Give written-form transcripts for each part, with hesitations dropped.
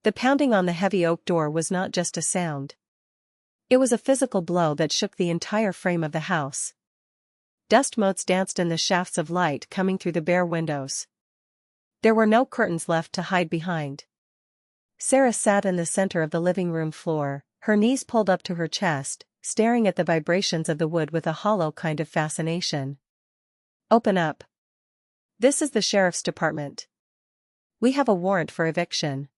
The pounding on the heavy oak door was not just a sound. It was a physical blow that shook the entire frame of the house. Dust motes danced in the shafts of light coming through the bare windows. There were no curtains left to hide behind. Sarah sat in the center of the living room floor, her knees pulled up to her chest, staring at the vibrations of the wood with a hollow kind of fascination. "Open up. This is the sheriff's department. We have a warrant for eviction."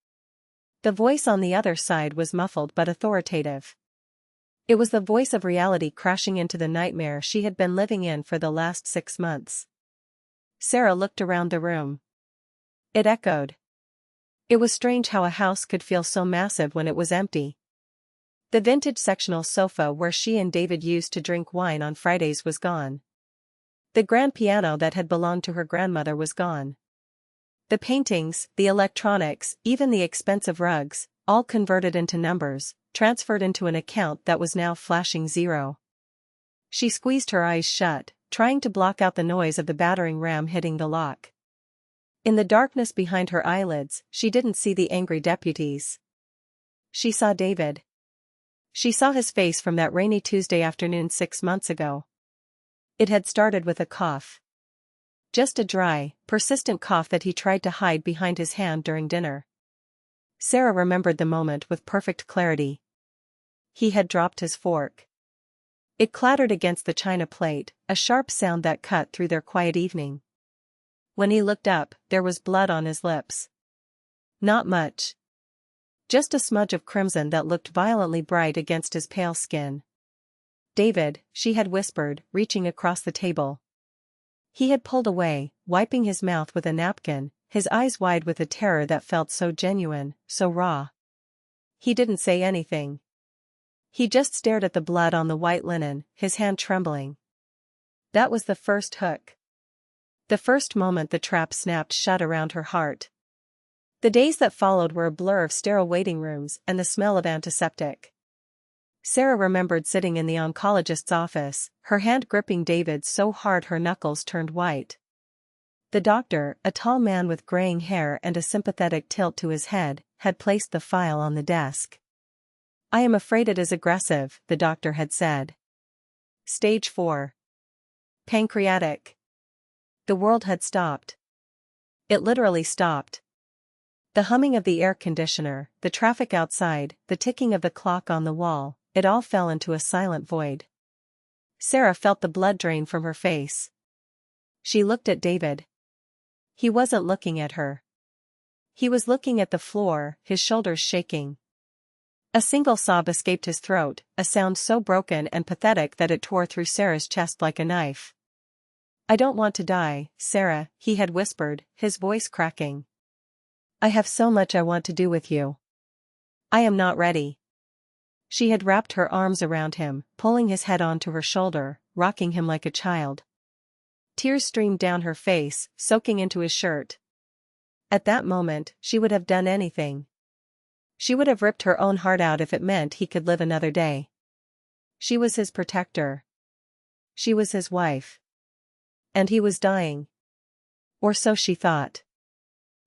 The voice on the other side was muffled but authoritative. It was the voice of reality crashing into the nightmare she had been living in for the last 6 months. Sarah looked around the room. It echoed. It was strange how a house could feel so massive when it was empty. The vintage sectional sofa where she and David used to drink wine on Fridays was gone. The grand piano that had belonged to her grandmother was gone. The paintings, the electronics, even the expensive rugs, all converted into numbers, transferred into an account that was now flashing 0. She squeezed her eyes shut, trying to block out the noise of the battering ram hitting the lock. In the darkness behind her eyelids, she didn't see the angry deputies. She saw David. She saw his face from that rainy Tuesday afternoon 6 months ago. It had started with a cough. Just a dry, persistent cough that he tried to hide behind his hand during dinner. Sarah remembered the moment with perfect clarity. He had dropped his fork. It clattered against the china plate, a sharp sound that cut through their quiet evening. When he looked up, there was blood on his lips. Not much. Just a smudge of crimson that looked violently bright against his pale skin. "David," she had whispered, reaching across the table. He had pulled away, wiping his mouth with a napkin, his eyes wide with a terror that felt so genuine, so raw. He didn't say anything. He just stared at the blood on the white linen, his hand trembling. That was the first hook. The first moment the trap snapped shut around her heart. The days that followed were a blur of sterile waiting rooms and the smell of antiseptic. Sarah remembered sitting in the oncologist's office, her hand gripping David's so hard her knuckles turned white. The doctor, a tall man with graying hair and a sympathetic tilt to his head, had placed the file on the desk. "I am afraid it is aggressive," the doctor had said. "Stage 4. Pancreatic." The world had stopped. It literally stopped. The humming of the air conditioner, the traffic outside, the ticking of the clock on the wall, it all fell into a silent void. Sarah felt the blood drain from her face. She looked at David. He wasn't looking at her. He was looking at the floor, his shoulders shaking. A single sob escaped his throat, a sound so broken and pathetic that it tore through Sarah's chest like a knife. "I don't want to die, Sarah," he had whispered, his voice cracking. "I have so much I want to do with you. I am not ready." She had wrapped her arms around him, pulling his head onto her shoulder, rocking him like a child. Tears streamed down her face, soaking into his shirt. At that moment, she would have done anything. She would have ripped her own heart out if it meant he could live another day. She was his protector. She was his wife. And he was dying. Or so she thought.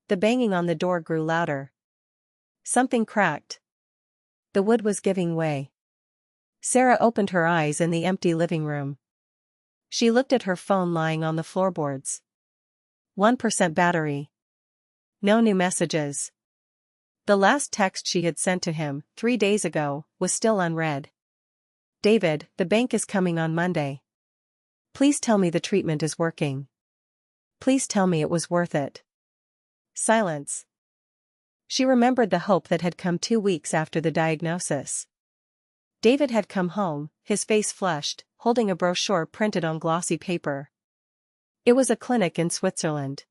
The banging on the door grew louder. Something cracked. The wood was giving way. Sarah opened her eyes in the empty living room. She looked at her phone lying on the floorboards. 1% battery. No new messages. The last text she had sent to him, 3 days ago, was still unread. "David, the bank is coming on Monday. Please tell me the treatment is working. Please tell me it was worth it." Silence. She remembered the hope that had come 2 weeks after the diagnosis. David had come home, his face flushed, holding a brochure printed on glossy paper. It was a clinic in Switzerland.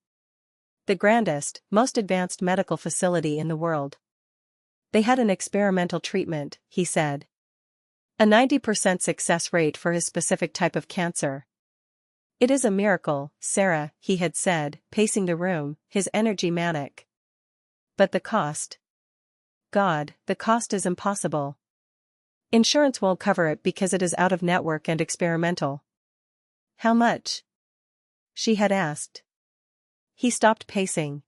The grandest, most advanced medical facility in the world. They had an experimental treatment, he said. A 90% success rate for his specific type of cancer. "It is a miracle, Sarah," he had said, pacing the room, his energy manic. "But the cost? God, the cost is impossible. Insurance won't cover it because it is out of network and experimental." "How much?" she had asked. He stopped pacing.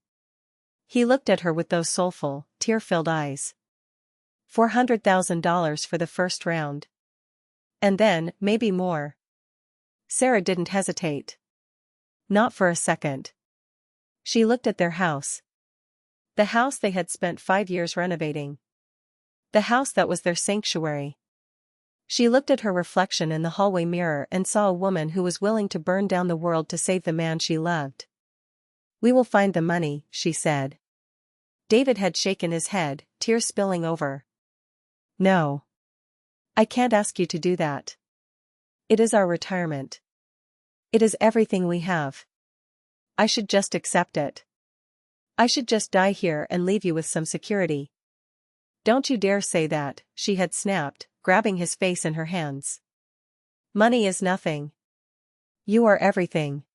He looked at her with those soulful, tear-filled eyes. $400,000 for the first round. And then, maybe more. Sarah didn't hesitate. Not for a second. She looked at their house. The house they had spent 5 years renovating. The house that was their sanctuary. She looked at her reflection in the hallway mirror and saw a woman who was willing to burn down the world to save the man she loved. "We will find the money," she said. David had shaken his head, tears spilling over. "No. I can't ask you to do that. It is our retirement. It is everything we have. I should just accept it. I should just die here and leave you with some security." "Don't you dare say that," she had snapped, grabbing his face in her hands. "Money is nothing. You are everything.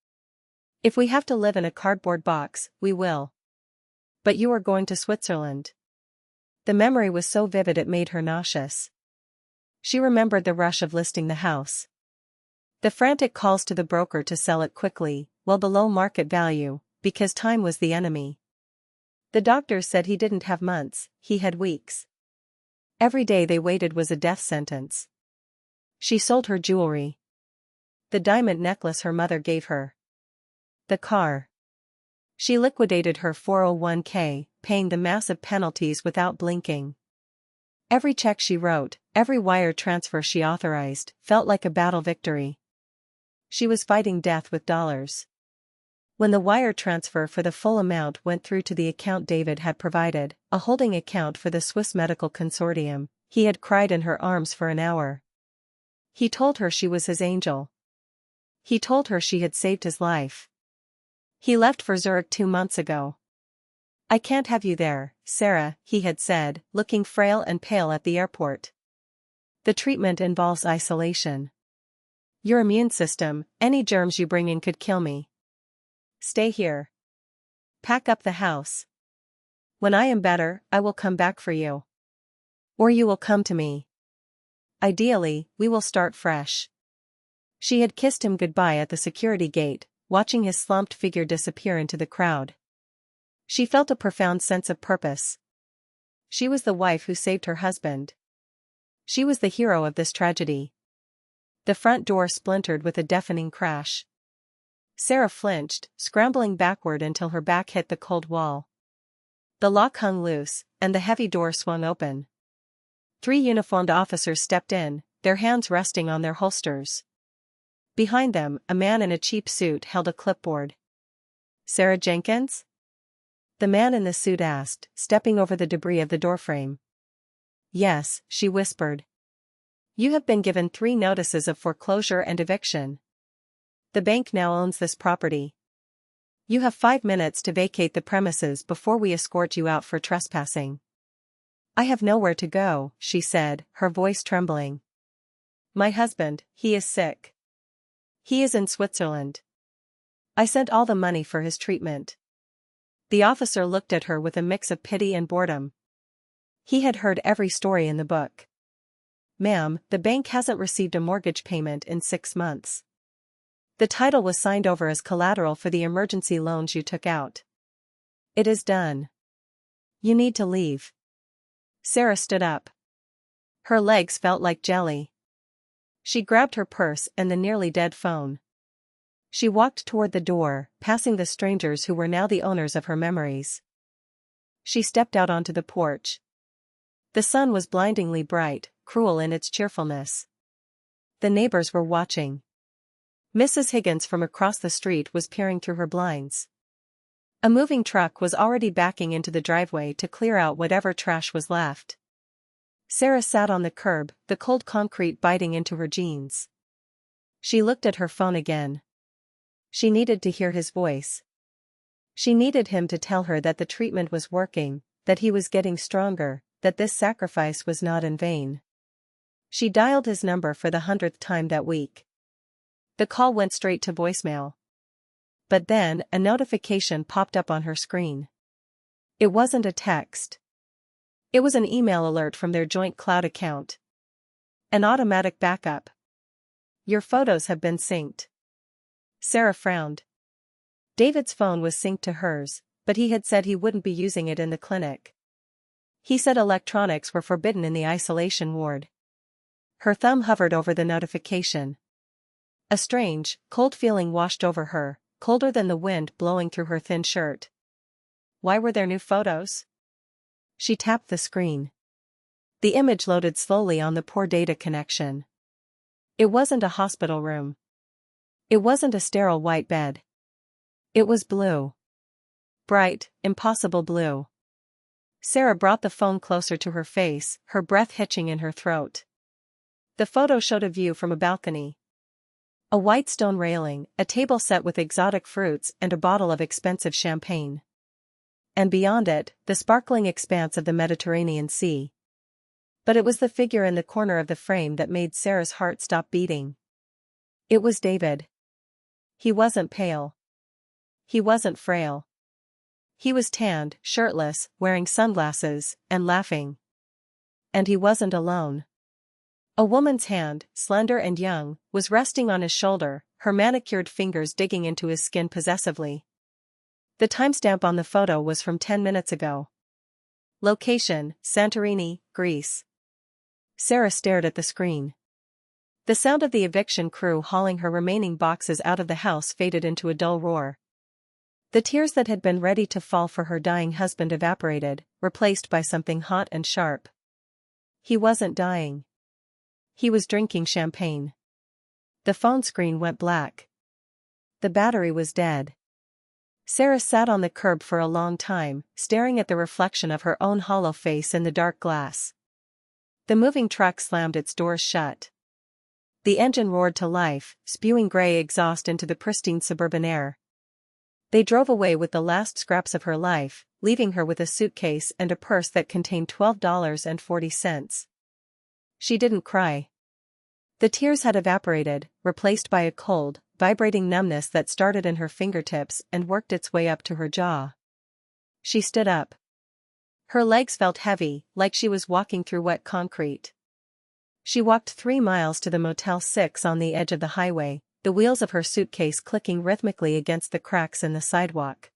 If we have to live in a cardboard box, we will. But you are going to Switzerland." The memory was so vivid it made her nauseous. She remembered the rush of listing the house. The frantic calls to the broker to sell it quickly, well below market value, because time was the enemy. The doctors said he didn't have months, he had weeks. Every day they waited was a death sentence. She sold her jewelry. The diamond necklace her mother gave her. The car. She liquidated her 401k, paying the massive penalties without blinking. Every check she wrote, every wire transfer she authorized, felt like a battle victory. She was fighting death with dollars. When the wire transfer for the full amount went through to the account David had provided, a holding account for the Swiss Medical Consortium, he had cried in her arms for an hour. He told her she was his angel. He told her she had saved his life. He left for Zurich 2 months ago. "I can't have you there, Sarah," he had said, looking frail and pale at the airport. "The treatment involves isolation. Your immune system, any germs you bring in could kill me. Stay here. Pack up the house. When I am better, I will come back for you. Or you will come to me. Ideally, we will start fresh." She had kissed him goodbye at the security gate, watching his slumped figure disappear into the crowd. She felt a profound sense of purpose. She was the wife who saved her husband. She was the hero of this tragedy. The front door splintered with a deafening crash. Sarah flinched, scrambling backward until her back hit the cold wall. The lock hung loose, and the heavy door swung open. 3 uniformed officers stepped in, their hands resting on their holsters. Behind them, a man in a cheap suit held a clipboard. "Sarah Jenkins?" the man in the suit asked, stepping over the debris of the doorframe. "Yes," she whispered. "You have been given 3 notices of foreclosure and eviction. The bank now owns this property. You have 5 minutes to vacate the premises before we escort you out for trespassing." "I have nowhere to go," she said, her voice trembling. "My husband, he is sick. He is in Switzerland. I sent all the money for his treatment." The officer looked at her with a mix of pity and boredom. He had heard every story in the book. "Ma'am, the bank hasn't received a mortgage payment in 6 months. The title was signed over as collateral for the emergency loans you took out. It is done. You need to leave." Sarah stood up. Her legs felt like jelly. She grabbed her purse and the nearly dead phone. She walked toward the door, passing the strangers who were now the owners of her memories. She stepped out onto the porch. The sun was blindingly bright, cruel in its cheerfulness. The neighbors were watching. Mrs. Higgins from across the street was peering through her blinds. A moving truck was already backing into the driveway to clear out whatever trash was left. Sarah sat on the curb, the cold concrete biting into her jeans. She looked at her phone again. She needed to hear his voice. She needed him to tell her that the treatment was working, that he was getting stronger, that this sacrifice was not in vain. She dialed his number for the 100th time that week. The call went straight to voicemail. But then, a notification popped up on her screen. It wasn't a text. It was an email alert from their joint cloud account. An automatic backup. "Your photos have been synced." Sarah frowned. David's phone was synced to hers, but he had said he wouldn't be using it in the clinic. He said electronics were forbidden in the isolation ward. Her thumb hovered over the notification. A strange, cold feeling washed over her, colder than the wind blowing through her thin shirt. Why were there new photos? She tapped the screen. The image loaded slowly on the poor data connection. It wasn't a hospital room. It wasn't a sterile white bed. It was blue. Bright, impossible blue. Sarah brought the phone closer to her face, her breath hitching in her throat. The photo showed a view from a balcony. A white stone railing, a table set with exotic fruits and a bottle of expensive champagne. And beyond it, the sparkling expanse of the Mediterranean Sea. But it was the figure in the corner of the frame that made Sarah's heart stop beating. It was David. He wasn't pale. He wasn't frail. He was tanned, shirtless, wearing sunglasses, and laughing. And he wasn't alone. A woman's hand, slender and young, was resting on his shoulder, her manicured fingers digging into his skin possessively. The timestamp on the photo was from 10 minutes ago. Location, Santorini, Greece. Sarah stared at the screen. The sound of the eviction crew hauling her remaining boxes out of the house faded into a dull roar. The tears that had been ready to fall for her dying husband evaporated, replaced by something hot and sharp. He wasn't dying. He was drinking champagne. The phone screen went black. The battery was dead. Sarah sat on the curb for a long time, staring at the reflection of her own hollow face in the dark glass. The moving truck slammed its doors shut. The engine roared to life, spewing gray exhaust into the pristine suburban air. They drove away with the last scraps of her life, leaving her with a suitcase and a purse that contained $12.40. She didn't cry. The tears had evaporated, replaced by a cold, vibrating numbness that started in her fingertips and worked its way up to her jaw. She stood up. Her legs felt heavy, like she was walking through wet concrete. She walked 3 miles to the Motel 6 on the edge of the highway, the wheels of her suitcase clicking rhythmically against the cracks in the sidewalk.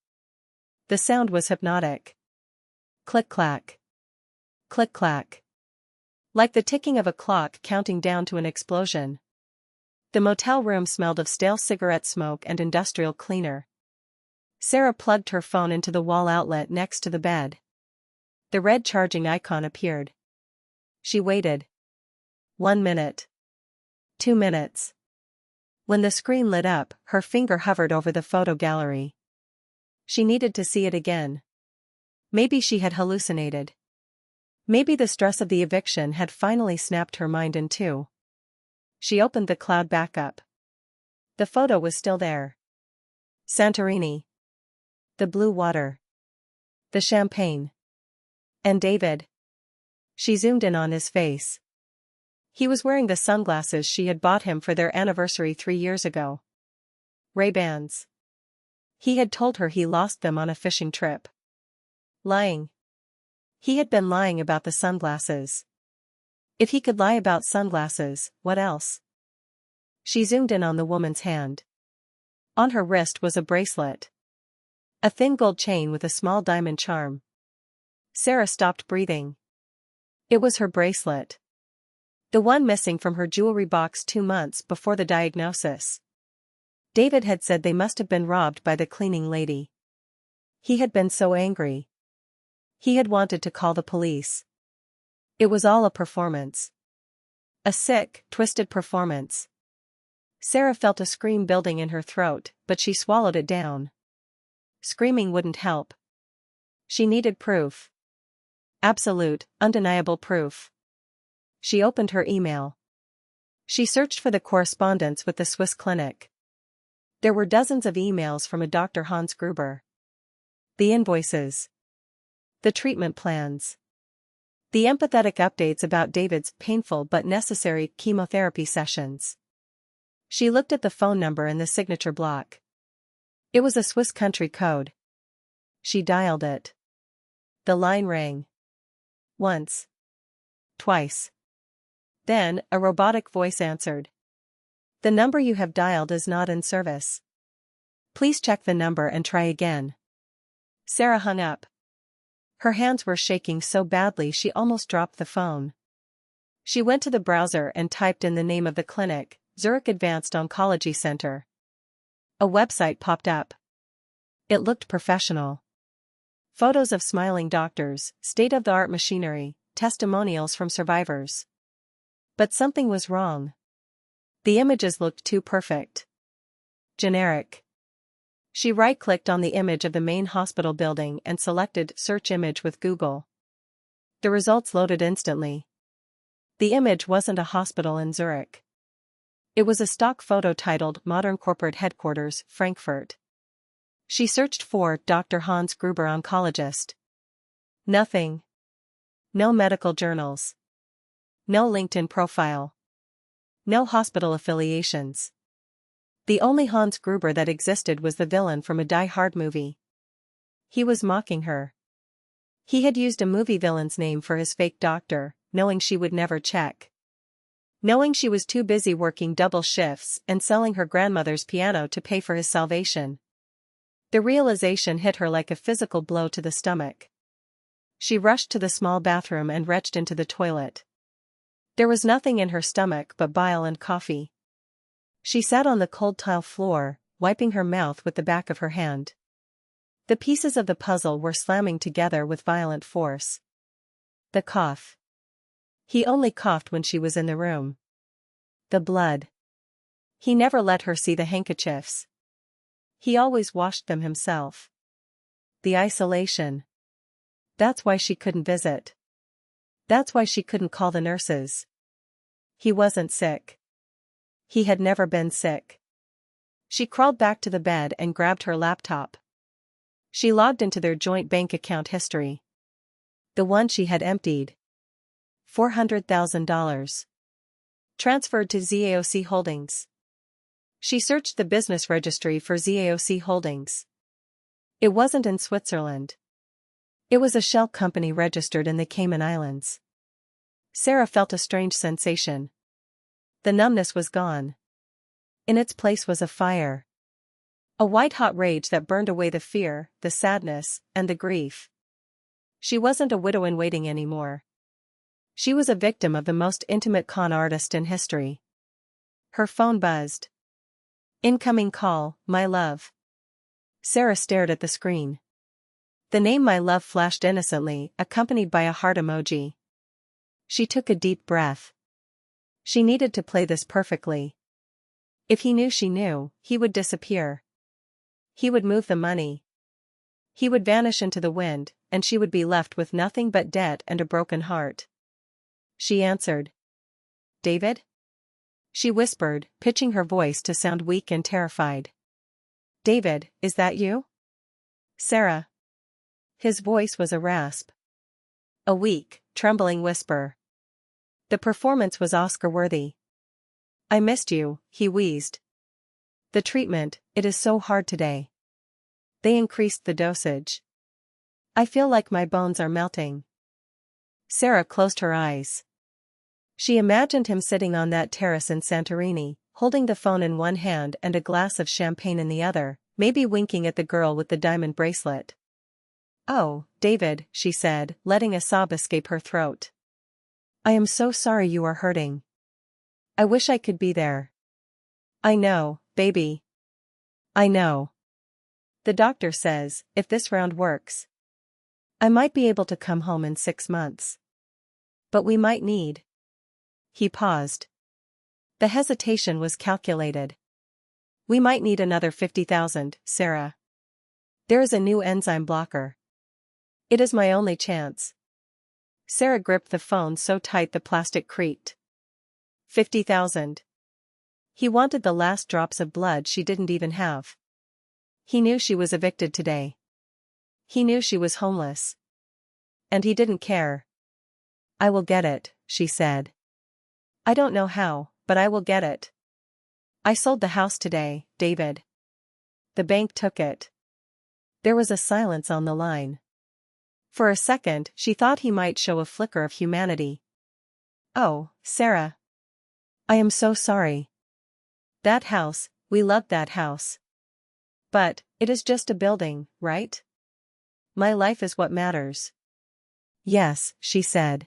The sound was hypnotic. Click-clack. Click-clack. Like the ticking of a clock counting down to an explosion. The motel room smelled of stale cigarette smoke and industrial cleaner. Sarah plugged her phone into the wall outlet next to the bed. The red charging icon appeared. She waited. 1 minute. 2 minutes. When the screen lit up, her finger hovered over the photo gallery. She needed to see it again. Maybe she had hallucinated. Maybe the stress of the eviction had finally snapped her mind in two. She opened the cloud backup. The photo was still there. Santorini. The blue water. The champagne. And David. She zoomed in on his face. He was wearing the sunglasses she had bought him for their anniversary 3 years ago. Ray-Bans. He had told her he lost them on a fishing trip. Lying. He had been lying about the sunglasses. If he could lie about sunglasses, what else? She zoomed in on the woman's hand. On her wrist was a bracelet. A thin gold chain with a small diamond charm. Sarah stopped breathing. It was her bracelet. The one missing from her jewelry box 2 months before the diagnosis. David had said they must have been robbed by the cleaning lady. He had been so angry. He had wanted to call the police. It was all a performance. A sick, twisted performance. Sarah felt a scream building in her throat, but she swallowed it down. Screaming wouldn't help. She needed proof. Absolute, undeniable proof. She opened her email. She searched for the correspondence with the Swiss clinic. There were dozens of emails from a Dr. Hans Gruber. The invoices. The treatment plans. The empathetic updates about David's painful but necessary chemotherapy sessions. She looked at the phone number in the signature block. It was a Swiss country code. She dialed it. The line rang. Once. Twice. Then, a robotic voice answered. The number you have dialed is not in service. Please check the number and try again. Sarah hung up. Her hands were shaking so badly she almost dropped the phone. She went to the browser and typed in the name of the clinic, Zurich Advanced Oncology Center. A website popped up. It looked professional. Photos of smiling doctors, state-of-the-art machinery, testimonials from survivors. But something was wrong. The images looked too perfect. Generic. She right-clicked on the image of the main hospital building and selected Search Image with Google. The results loaded instantly. The image wasn't a hospital in Zurich. It was a stock photo titled Modern Corporate Headquarters, Frankfurt. She searched for Dr. Hans Gruber Oncologist. Nothing. No medical journals. No LinkedIn profile. No hospital affiliations. The only Hans Gruber that existed was the villain from a Die Hard movie. He was mocking her. He had used a movie villain's name for his fake doctor, knowing she would never check. Knowing she was too busy working double shifts and selling her grandmother's piano to pay for his salvation. The realization hit her like a physical blow to the stomach. She rushed to the small bathroom and retched into the toilet. There was nothing in her stomach but bile and coffee. She sat on the cold tile floor, wiping her mouth with the back of her hand. The pieces of the puzzle were slamming together with violent force. The cough. He only coughed when she was in the room. The blood. He never let her see the handkerchiefs. He always washed them himself. The isolation. That's why she couldn't visit. That's why she couldn't call the nurses. He wasn't sick. He had never been sick. She crawled back to the bed and grabbed her laptop. She logged into their joint bank account history. The one she had emptied. $400,000. Transferred to ZAOC Holdings. She searched the business registry for ZAOC Holdings. It wasn't in Switzerland. It was a shell company registered in the Cayman Islands. Sarah felt a strange sensation. The numbness was gone. In its place was a fire. A white-hot rage that burned away the fear, the sadness, and the grief. She wasn't a widow in waiting anymore. She was a victim of the most intimate con artist in history. Her phone buzzed. Incoming call, my love. Sarah stared at the screen. The name my love flashed innocently, accompanied by a heart emoji. She took a deep breath. She needed to play this perfectly. If he knew she knew, he would disappear. He would move the money. He would vanish into the wind, and she would be left with nothing but debt and a broken heart. She answered. David? She whispered, pitching her voice to sound weak and terrified. David, is that you? Sarah. His voice was a rasp. A weak, trembling whisper. The performance was Oscar-worthy. I missed you, he wheezed. The treatment, it is so hard today. They increased the dosage. I feel like my bones are melting. Sarah closed her eyes. She imagined him sitting on that terrace in Santorini, holding the phone in one hand and a glass of champagne in the other, maybe winking at the girl with the diamond bracelet. Oh, David, she said, letting a sob escape her throat. I am so sorry you are hurting. I wish I could be there. I know, baby. I know. The doctor says, if this round works, I might be able to come home in 6 months. But we might need. He paused. The hesitation was calculated. We might need another 50,000, Sarah. There is a new enzyme blocker. It is my only chance. Sarah gripped the phone so tight the plastic creaked. 50,000. He wanted the last drops of blood she didn't even have. He knew she was evicted today. He knew she was homeless. And he didn't care. I will get it, she said. I don't know how, but I will get it. I sold the house today, David. The bank took it. There was a silence on the line. For a second, she thought he might show a flicker of humanity. Oh, Sarah. I am so sorry. That house, we loved that house. But, it is just a building, right? My life is what matters. Yes, she said.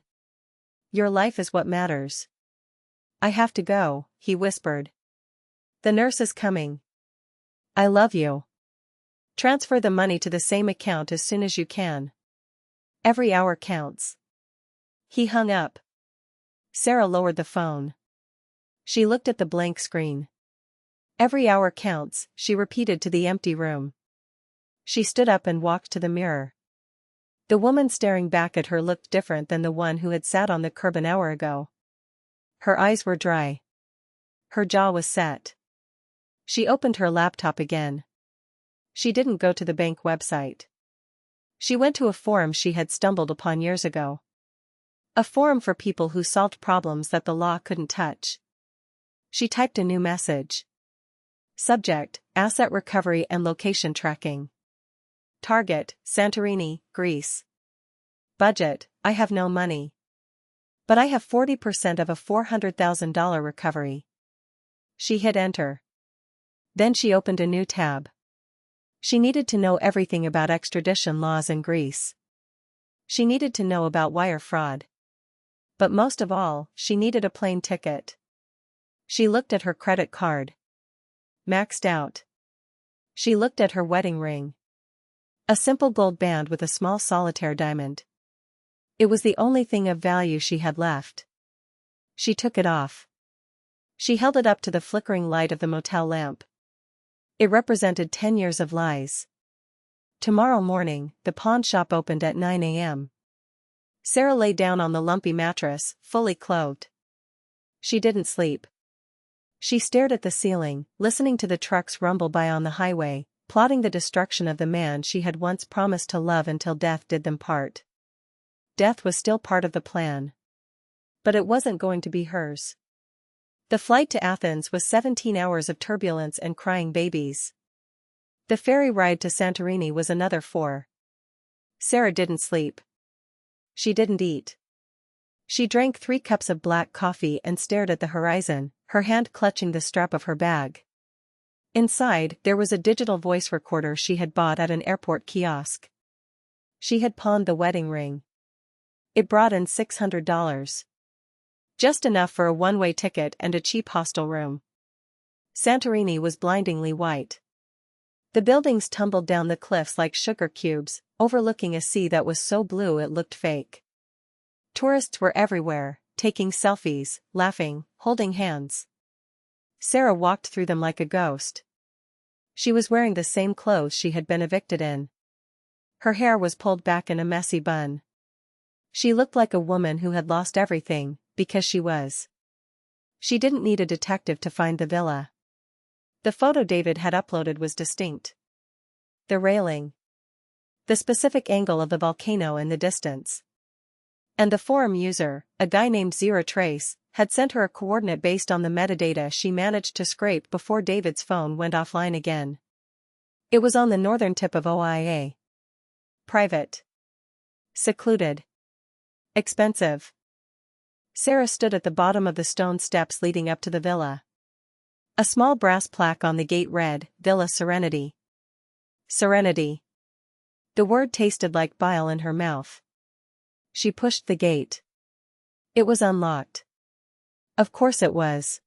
Your life is what matters. I have to go, he whispered. The nurse is coming. I love you. Transfer the money to the same account as soon as you can. Every hour counts. He hung up. Sarah lowered the phone. She looked at the blank screen. Every hour counts, she repeated to the empty room. She stood up and walked to the mirror. The woman staring back at her looked different than the one who had sat on the curb an hour ago. Her eyes were dry. Her jaw was set. She opened her laptop again. She didn't go to the bank website. She went to a forum she had stumbled upon years ago. A forum for people who solved problems that the law couldn't touch. She typed a new message. Subject, asset recovery and location tracking. Target, Santorini, Greece. Budget, I have no money. But I have 40% of a $400,000 recovery. She hit enter. Then she opened a new tab. She needed to know everything about extradition laws in Greece. She needed to know about wire fraud. But most of all, she needed a plane ticket. She looked at her credit card. Maxed out. She looked at her wedding ring. A simple gold band with a small solitaire diamond. It was the only thing of value she had left. She took it off. She held it up to the flickering light of the motel lamp. It represented 10 years of lies. Tomorrow morning, the pawn shop opened at 9 a.m. Sarah lay down on the lumpy mattress, fully clothed. She didn't sleep. She stared at the ceiling, listening to the trucks rumble by on the highway, plotting the destruction of the man she had once promised to love until death did them part. Death was still part of the plan. But it wasn't going to be hers. The flight to Athens was 17 hours of turbulence and crying babies. The ferry ride to Santorini was another 4. Sarah didn't sleep. She didn't eat. She drank 3 cups of black coffee and stared at the horizon, her hand clutching the strap of her bag. Inside, there was a digital voice recorder she had bought at an airport kiosk. She had pawned the wedding ring. It brought in $600. Just enough for a one-way ticket and a cheap hostel room. Santorini was blindingly white. The buildings tumbled down the cliffs like sugar cubes, overlooking a sea that was so blue it looked fake. Tourists were everywhere, taking selfies, laughing, holding hands. Sarah walked through them like a ghost. She was wearing the same clothes she had been evicted in. Her hair was pulled back in a messy bun. She looked like a woman who had lost everything, because she was. She didn't need a detective to find the villa. The photo David had uploaded was distinct. The railing. The specific angle of the volcano in the distance. And the forum user, a guy named Zero Trace, had sent her a coordinate based on the metadata she managed to scrape before David's phone went offline again. It was on the northern tip of OIA. Private. Secluded. Expensive. Sarah stood at the bottom of the stone steps leading up to the villa. A small brass plaque on the gate read, Villa Serenity. Serenity. The word tasted like bile in her mouth. She pushed the gate. It was unlocked. Of course it was.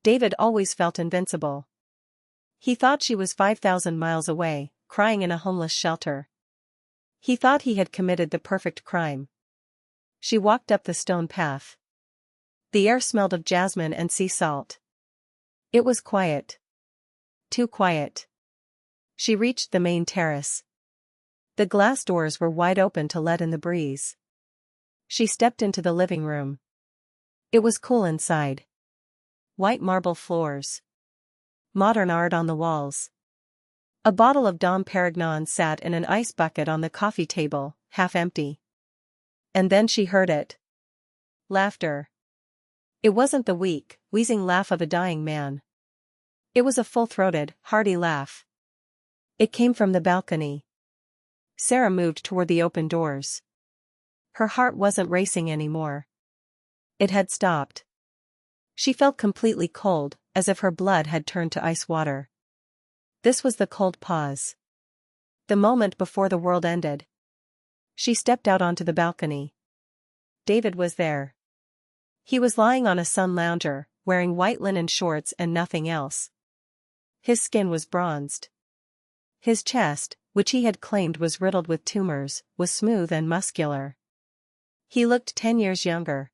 David always felt invincible. He thought she was 5,000 miles away, crying in a homeless shelter. He thought he had committed the perfect crime. She walked up the stone path. The air smelled of jasmine and sea salt. It was quiet. Too quiet. She reached the main terrace. The glass doors were wide open to let in the breeze. She stepped into the living room. It was cool inside. White marble floors. Modern art on the walls. A bottle of Dom Perignon sat in an ice bucket on the coffee table, half empty. And then she heard it. Laughter. It wasn't the weak, wheezing laugh of a dying man. It was a full-throated, hearty laugh. It came from the balcony. Sarah moved toward the open doors. Her heart wasn't racing anymore. It had stopped. She felt completely cold, as if her blood had turned to ice water. This was the cold pause. The moment before the world ended. She stepped out onto the balcony. David was there. He was lying on a sun lounger, wearing white linen shorts and nothing else. His skin was bronzed. His chest, which he had claimed was riddled with tumors, was smooth and muscular. He looked 10 years younger.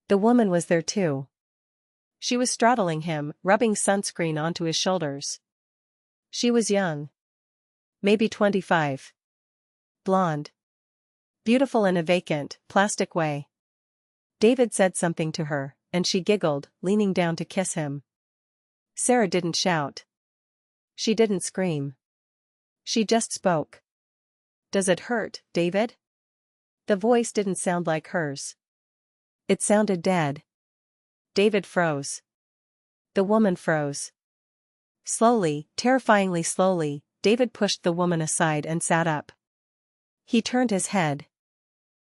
The woman was there too. She was straddling him, rubbing sunscreen onto his shoulders. She was young. Maybe 25. Blonde. Beautiful in a vacant, plastic way. David said something to her, and she giggled, leaning down to kiss him. Sarah didn't shout. She didn't scream. She just spoke. "Does it hurt, David?" The voice didn't sound like hers. It sounded dead. David froze. The woman froze. Slowly, terrifyingly slowly, David pushed the woman aside and sat up. He turned his head.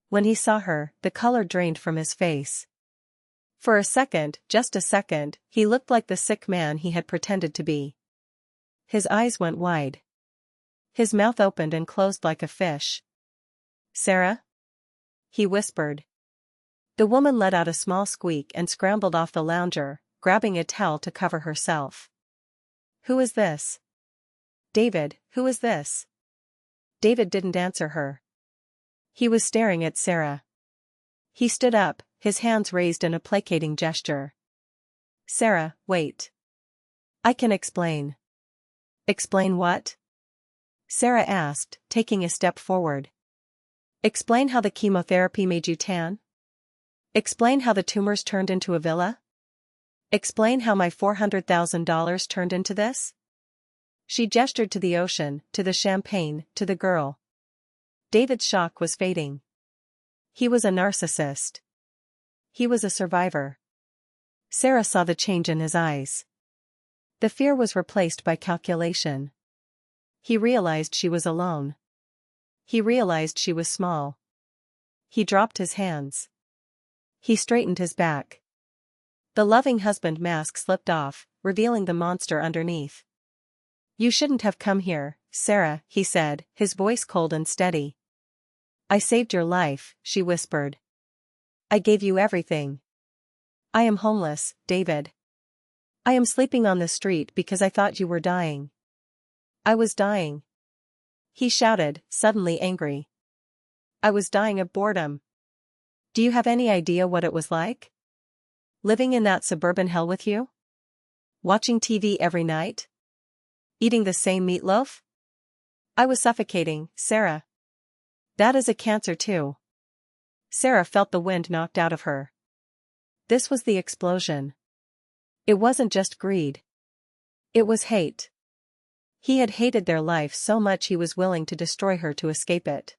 When he saw her, the color drained from his face. For a second, just a second, he looked like the sick man he had pretended to be. His eyes went wide. His mouth opened and closed like a fish. "Sarah?" he whispered. The woman let out a small squeak and scrambled off the lounger, grabbing a towel to cover herself. "Who is this?" "David, who is this?" David didn't answer her. He was staring at Sarah. He stood up, his hands raised in a placating gesture. "Sarah, wait. I can explain." "Explain what?" Sarah asked, taking a step forward. "Explain how the chemotherapy made you tan? Explain how the tumors turned into a villa? Explain how my $400,000 turned into this?" She gestured to the ocean, to the champagne, to the girl. David's shock was fading. He was a narcissist. He was a survivor. Sarah saw the change in his eyes. The fear was replaced by calculation. He realized she was alone. He realized she was small. He dropped his hands. He straightened his back. The loving husband mask slipped off, revealing the monster underneath. "You shouldn't have come here, Sarah," he said, his voice cold and steady. "I saved your life," she whispered. "I gave you everything. I am homeless, David. I am sleeping on the street because I thought you were dying. I was dying." He shouted, suddenly angry. "I was dying of boredom. Do you have any idea what it was like? Living in that suburban hell with you? Watching TV every night? Eating the same meatloaf? I was suffocating, Sarah. That is a cancer too." Sarah felt the wind knocked out of her. This was the explosion. It wasn't just greed. It was hate. He had hated their life so much he was willing to destroy her to escape it.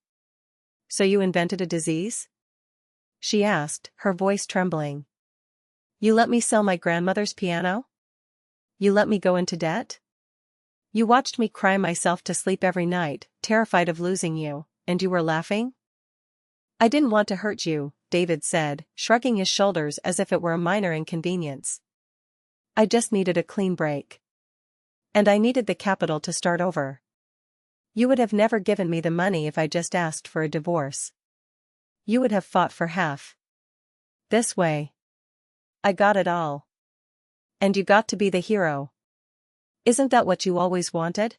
"So you invented a disease?" she asked, her voice trembling. "You let me sell my grandmother's piano? You let me go into debt? You watched me cry myself to sleep every night, terrified of losing you, and you were laughing?" "I didn't want to hurt you," David said, shrugging his shoulders as if it were a minor inconvenience. "I just needed a clean break. And I needed the capital to start over. You would have never given me the money if I just asked for a divorce. You would have fought for half. This way. I got it all. And you got to be the hero. Isn't that what you always wanted?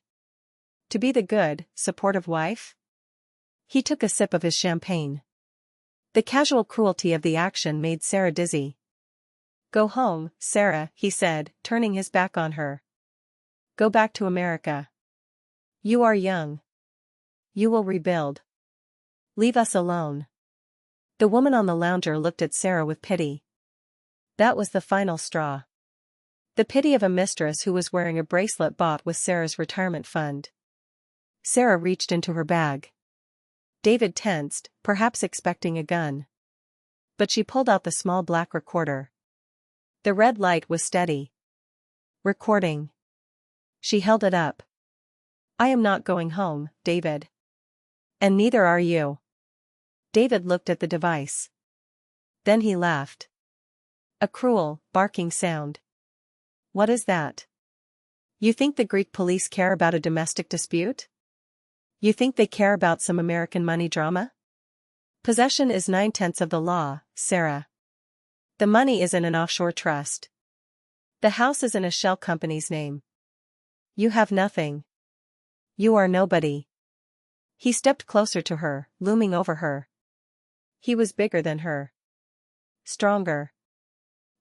To be the good, supportive wife?" He took a sip of his champagne. The casual cruelty of the action made Sarah dizzy. "Go home, Sarah," he said, turning his back on her. "Go back to America. You are young. You will rebuild. Leave us alone." The woman on the lounger looked at Sarah with pity. That was the final straw. The pity of a mistress who was wearing a bracelet bought with Sarah's retirement fund. Sarah reached into her bag. David tensed, perhaps expecting a gun. But she pulled out the small black recorder. The red light was steady. Recording. She held it up. "I am not going home, David. And neither are you." David looked at the device. Then he laughed. A cruel, barking sound. "What is that? You think the Greek police care about a domestic dispute? You think they care about some American money drama? Possession is 9/10 of the law, Sarah. The money is in an offshore trust. The house is in a shell company's name. You have nothing. You are nobody. He stepped closer to her, looming over her. He was bigger than her. Stronger.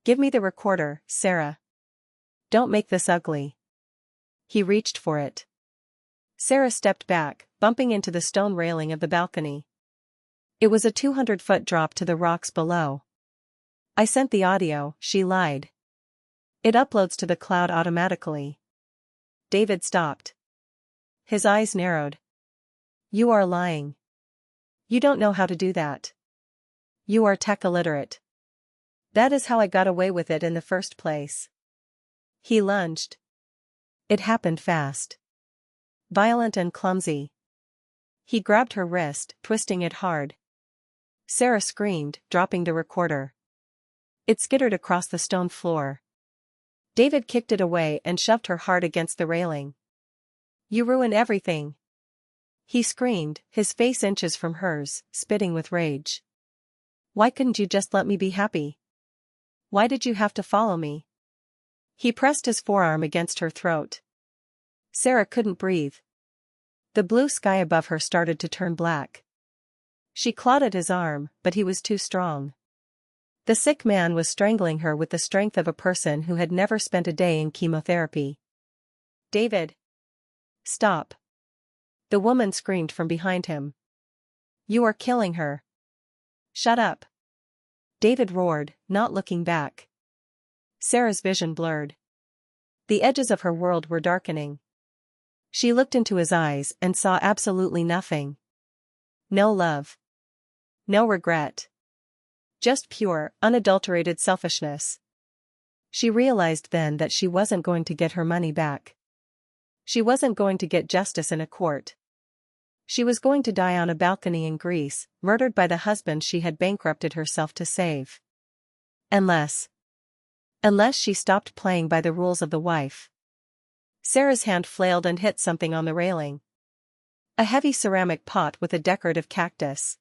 Give me the recorder, Sarah. Don't make this ugly. He reached for it. Sarah stepped back, bumping into the stone railing of the balcony. It was a 200-foot drop to the rocks below. I sent the audio, she lied. It uploads to the cloud automatically. David stopped. His eyes narrowed. You are lying. You don't know how to do that. You are tech illiterate. That is how I got away with it in the first place. He lunged. It happened fast. Violent and clumsy. He grabbed her wrist, twisting it hard. Sarah screamed, dropping the recorder. It skittered across the stone floor. David kicked it away and shoved her hard against the railing. You ruin everything. He screamed, his face inches from hers, spitting with rage. Why couldn't you just let me be happy? Why did you have to follow me? He pressed his forearm against her throat. Sarah couldn't breathe. The blue sky above her started to turn black. She clawed at his arm, but he was too strong. The sick man was strangling her with the strength of a person who had never spent a day in chemotherapy. David! Stop! The woman screamed from behind him. You are killing her. Shut up! David roared, not looking back. Sarah's vision blurred. The edges of her world were darkening. She looked into his eyes and saw absolutely nothing. No love. No regret. Just pure, unadulterated selfishness. She realized then that she wasn't going to get her money back. She wasn't going to get justice in a court. She was going to die on a balcony in Greece, murdered by the husband she had bankrupted herself to save. Unless she stopped playing by the rules of the wife. Sarah's hand flailed and hit something on the railing. A heavy ceramic pot with a decorative cactus.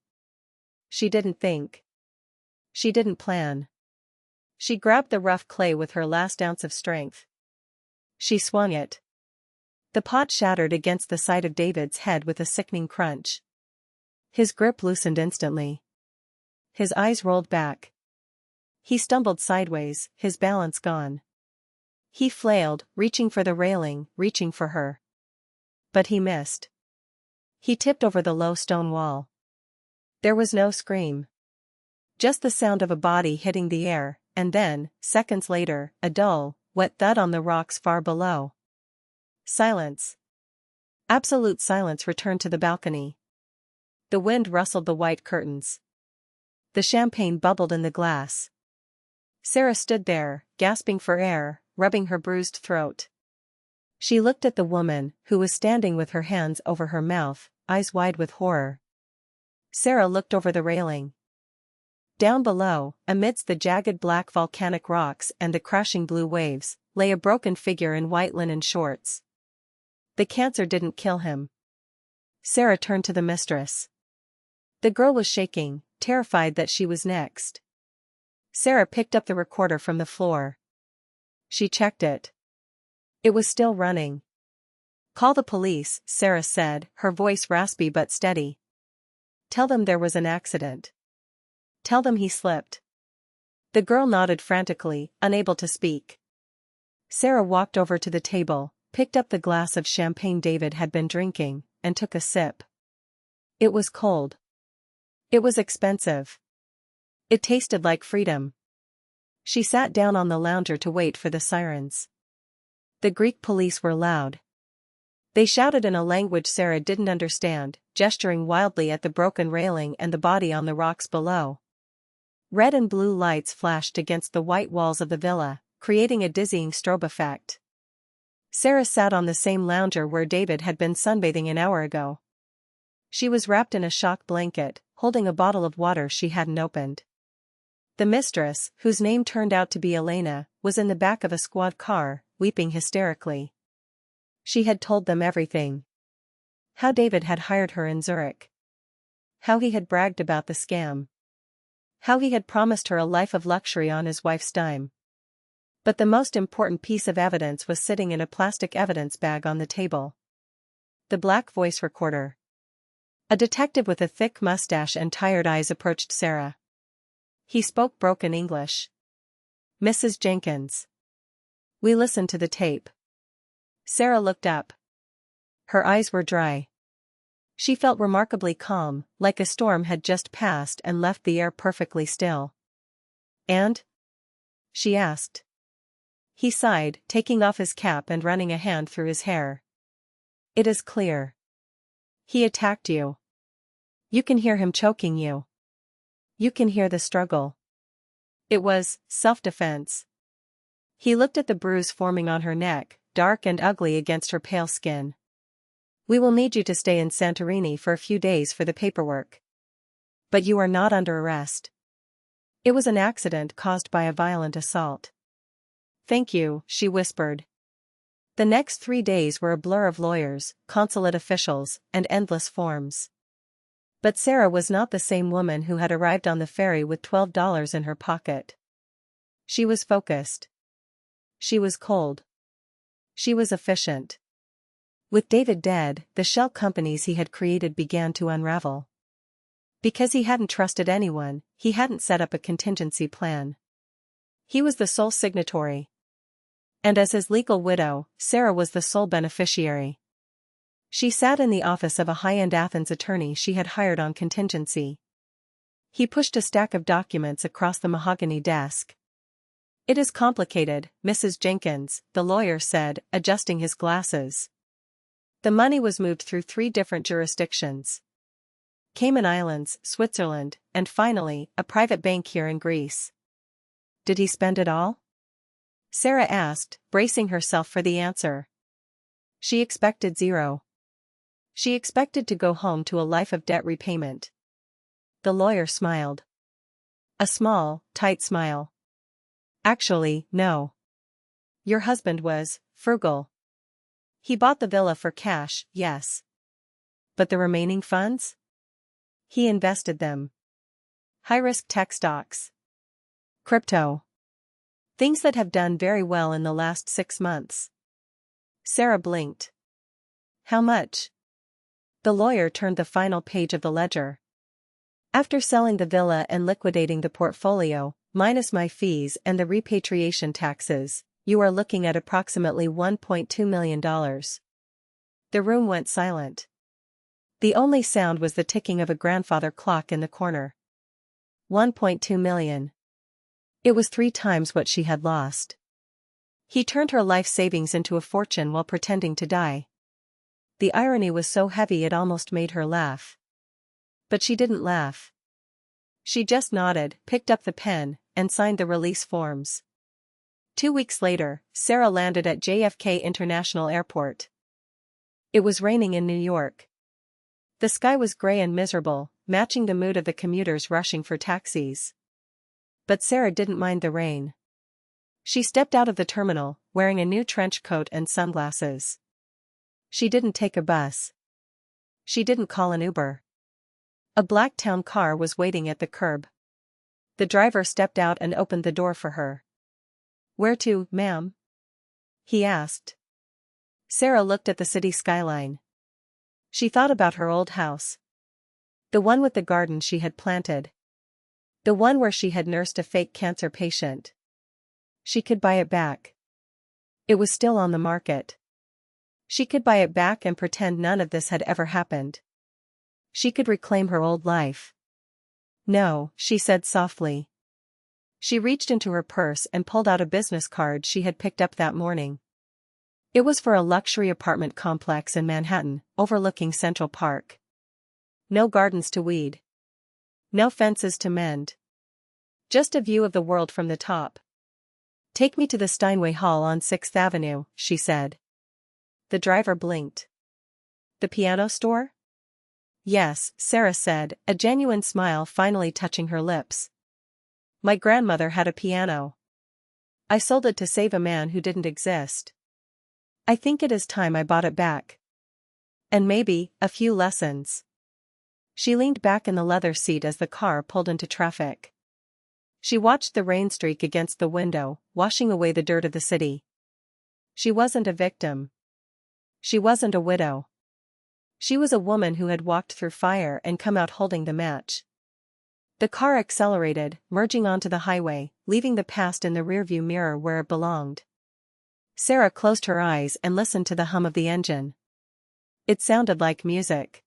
She didn't think. She didn't plan. She grabbed the rough clay with her last ounce of strength. She swung it. The pot shattered against the side of David's head with a sickening crunch. His grip loosened instantly. His eyes rolled back. He stumbled sideways, his balance gone. He flailed, reaching for the railing, reaching for her. But he missed. He tipped over the low stone wall. There was no scream. Just the sound of a body hitting the air, and then, seconds later, a dull, wet thud on the rocks far below. Silence. Absolute silence returned to the balcony. The wind rustled the white curtains. The champagne bubbled in the glass. Sarah stood there, gasping for air, rubbing her bruised throat. She looked at the woman, who was standing with her hands over her mouth, eyes wide with horror. Sarah looked over the railing. Down below, amidst the jagged black volcanic rocks and the crashing blue waves, lay a broken figure in white linen shorts. The cancer didn't kill him. Sarah turned to the mistress. The girl was shaking, terrified that she was next. Sarah picked up the recorder from the floor. She checked it. It was still running. Call the police, Sarah said, her voice raspy but steady. Tell them there was an accident. Tell them he slipped. The girl nodded frantically, unable to speak. Sarah walked over to the table, picked up the glass of champagne David had been drinking, and took a sip. It was cold. It was expensive. It tasted like freedom. She sat down on the lounger to wait for the sirens. The Greek police were loud. They shouted in a language Sarah didn't understand, gesturing wildly at the broken railing and the body on the rocks below. Red and blue lights flashed against the white walls of the villa, creating a dizzying strobe effect. Sarah sat on the same lounger where David had been sunbathing an hour ago. She was wrapped in a shock blanket, holding a bottle of water she hadn't opened. The mistress, whose name turned out to be Elena, was in the back of a squad car, weeping hysterically. She had told them everything. How David had hired her in Zurich. How he had bragged about the scam. How he had promised her a life of luxury on his wife's dime. But the most important piece of evidence was sitting in a plastic evidence bag on the table. The black voice recorder. A detective with a thick mustache and tired eyes approached Sarah. He spoke broken English. "Mrs. Jenkins. We listened to the tape." Sarah looked up. Her eyes were dry. She felt remarkably calm, like a storm had just passed and left the air perfectly still. "And?" she asked. He sighed, taking off his cap and running a hand through his hair. "It is clear. He attacked you. You can hear him choking you. You can hear the struggle. It was self-defense." He looked at the bruise forming on her neck, dark and ugly against her pale skin. "We will need you to stay in Santorini for a few days for the paperwork. But you are not under arrest. It was an accident caused by a violent assault." "Thank you," she whispered. The next 3 days were a blur of lawyers, consulate officials, and endless forms. But Sarah was not the same woman who had arrived on the ferry with $12 in her pocket. She was focused. She was cold. She was efficient. With David dead, the shell companies he had created began to unravel. Because he hadn't trusted anyone, he hadn't set up a contingency plan. He was the sole signatory. And as his legal widow, Sarah was the sole beneficiary. She sat in the office of a high-end Athens attorney she had hired on contingency. He pushed a stack of documents across the mahogany desk. "It is complicated, Mrs. Jenkins," the lawyer said, adjusting his glasses. "The money was moved through 3 different jurisdictions. Cayman Islands, Switzerland, and finally, a private bank here in Greece." "Did he spend it all?" Sarah asked, bracing herself for the answer. She expected 0. She expected to go home to a life of debt repayment. The lawyer smiled. A small, tight smile. "Actually, no. Your husband was frugal. He bought the villa for cash, yes. But the remaining funds? He invested them. High-risk tech stocks. Crypto. Things that have done very well in the last 6 months." Sarah blinked. "How much?" The lawyer turned the final page of the ledger. "After selling the villa and liquidating the portfolio, minus my fees and the repatriation taxes, you are looking at approximately $1.2 million. The room went silent. The only sound was the ticking of a grandfather clock in the corner. 1.2 million. It was 3 times what she had lost. He turned her life savings into a fortune while pretending to die. The irony was so heavy it almost made her laugh. But she didn't laugh. She just nodded, picked up the pen, and signed the release forms. 2 weeks later, Sarah landed at JFK International Airport. It was raining in New York. The sky was gray and miserable, matching the mood of the commuters rushing for taxis. But Sarah didn't mind the rain. She stepped out of the terminal, wearing a new trench coat and sunglasses. She didn't take a bus. She didn't call an Uber. A black town car was waiting at the curb. The driver stepped out and opened the door for her. "Where to, ma'am?" he asked. Sarah looked at the city skyline. She thought about her old house. The one with the garden she had planted. The one where she had nursed a fake cancer patient. She could buy it back. It was still on the market. She could buy it back and pretend none of this had ever happened. She could reclaim her old life. "No," she said softly. She reached into her purse and pulled out a business card she had picked up that morning. It was for a luxury apartment complex in Manhattan, overlooking Central Park. No gardens to weed. No fences to mend. Just a view of the world from the top. "Take me to the Steinway Hall on 6th Avenue, she said. The driver blinked. "The piano store?" "Yes," Sarah said, a genuine smile finally touching her lips. "My grandmother had a piano. I sold it to save a man who didn't exist. I think it is time I bought it back." And maybe, a few lessons. She leaned back in the leather seat as the car pulled into traffic. She watched the rain streak against the window, washing away the dirt of the city. She wasn't a victim. She wasn't a widow. She was a woman who had walked through fire and come out holding the match. The car accelerated, merging onto the highway, leaving the past in the rearview mirror where it belonged. Sarah closed her eyes and listened to the hum of the engine. It sounded like music.